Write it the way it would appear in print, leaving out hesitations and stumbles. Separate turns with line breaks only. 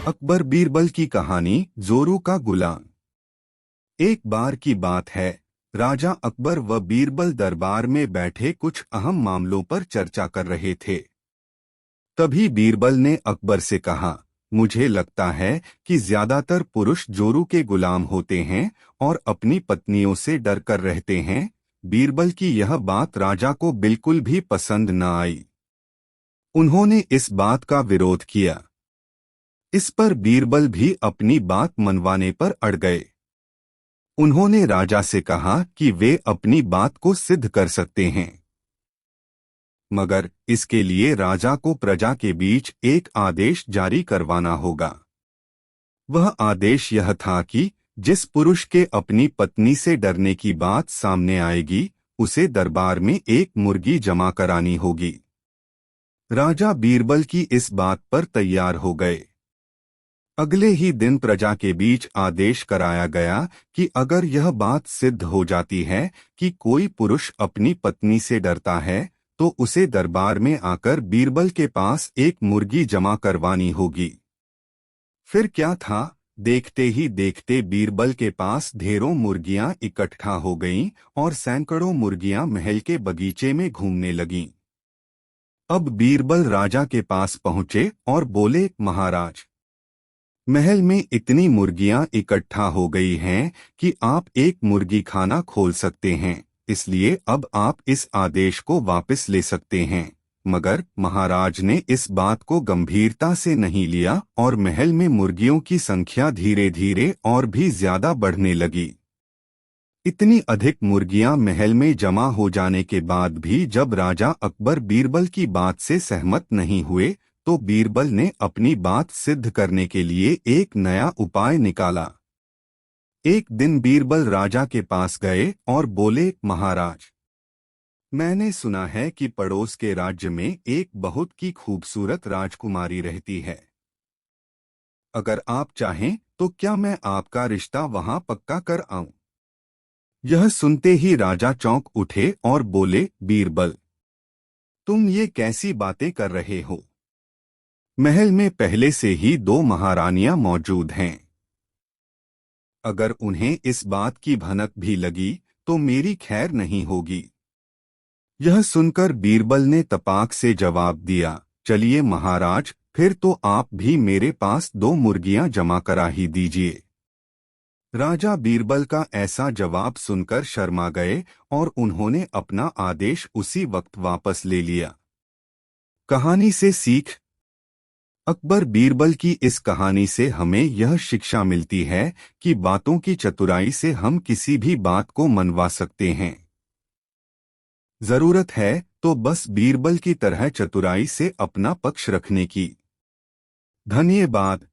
अकबर बीरबल की कहानी जोरू का गुलाम। एक बार की बात है, राजा अकबर व बीरबल दरबार में बैठे कुछ अहम मामलों पर चर्चा कर रहे थे। तभी बीरबल ने अकबर से कहा, मुझे लगता है कि ज्यादातर पुरुष जोरू के गुलाम होते हैं और अपनी पत्नियों से डर कर रहते हैं। बीरबल की यह बात राजा को बिल्कुल भी पसंद न आई। उन्होंने इस बात का विरोध किया। इस पर बीरबल भी अपनी बात मनवाने पर अड़ गए। उन्होंने राजा से कहा कि वे अपनी बात को सिद्ध कर सकते हैं, मगर इसके लिए राजा को प्रजा के बीच एक आदेश जारी करवाना होगा। वह आदेश यह था कि जिस पुरुष के अपनी पत्नी से डरने की बात सामने आएगी, उसे दरबार में एक मुर्गी जमा करानी होगी। राजा बीरबल की इस बात पर तैयार हो गए। अगले ही दिन प्रजा के बीच आदेश कराया गया कि अगर यह बात सिद्ध हो जाती है कि कोई पुरुष अपनी पत्नी से डरता है, तो उसे दरबार में आकर बीरबल के पास एक मुर्गी जमा करवानी होगी। फिर क्या था, देखते ही देखते बीरबल के पास ढेरों मुर्गियां इकट्ठा हो गईं और सैकड़ों मुर्गियां महल के बगीचे में घूमने लगीं। अब बीरबल राजा के पास पहुंचे और बोले, महाराज, महल में इतनी मुर्गियां इकट्ठा हो गई हैं कि आप एक मुर्गी खाना खोल सकते हैं, इसलिए अब आप इस आदेश को वापस ले सकते हैं। मगर महाराज ने इस बात को गंभीरता से नहीं लिया और महल में मुर्गियों की संख्या धीरे धीरे और भी ज्यादा बढ़ने लगी। इतनी अधिक मुर्गियां महल में जमा हो जाने के बाद भी जब राजा अकबर बीरबल की बात से सहमत नहीं हुए, तो बीरबल ने अपनी बात सिद्ध करने के लिए एक नया उपाय निकाला। एक दिन बीरबल राजा के पास गए और बोले, महाराज, मैंने सुना है कि पड़ोस के राज्य में एक बहुत की खूबसूरत राजकुमारी रहती है। अगर आप चाहें तो क्या मैं आपका रिश्ता वहां पक्का कर आऊं? यह सुनते ही राजा चौंक उठे और बोले, बीरबल, तुम ये कैसी बातें कर रहे हो? महल में पहले से ही दो महारानियां मौजूद हैं। अगर उन्हें इस बात की भनक भी लगी तो मेरी खैर नहीं होगी। यह सुनकर बीरबल ने तपाक से जवाब दिया, चलिए महाराज, फिर तो आप भी मेरे पास दो मुर्गियां जमा करा ही दीजिए। राजा बीरबल का ऐसा जवाब सुनकर शर्मा गए और उन्होंने अपना आदेश उसी वक्त वापस ले लिया। कहानी से सीख। अकबर बीरबल की इस कहानी से हमें यह शिक्षा मिलती है कि बातों की चतुराई से हम किसी भी बात को मनवा सकते हैं। जरूरत है तो बस बीरबल की तरह चतुराई से अपना पक्ष रखने की। धन्यवाद।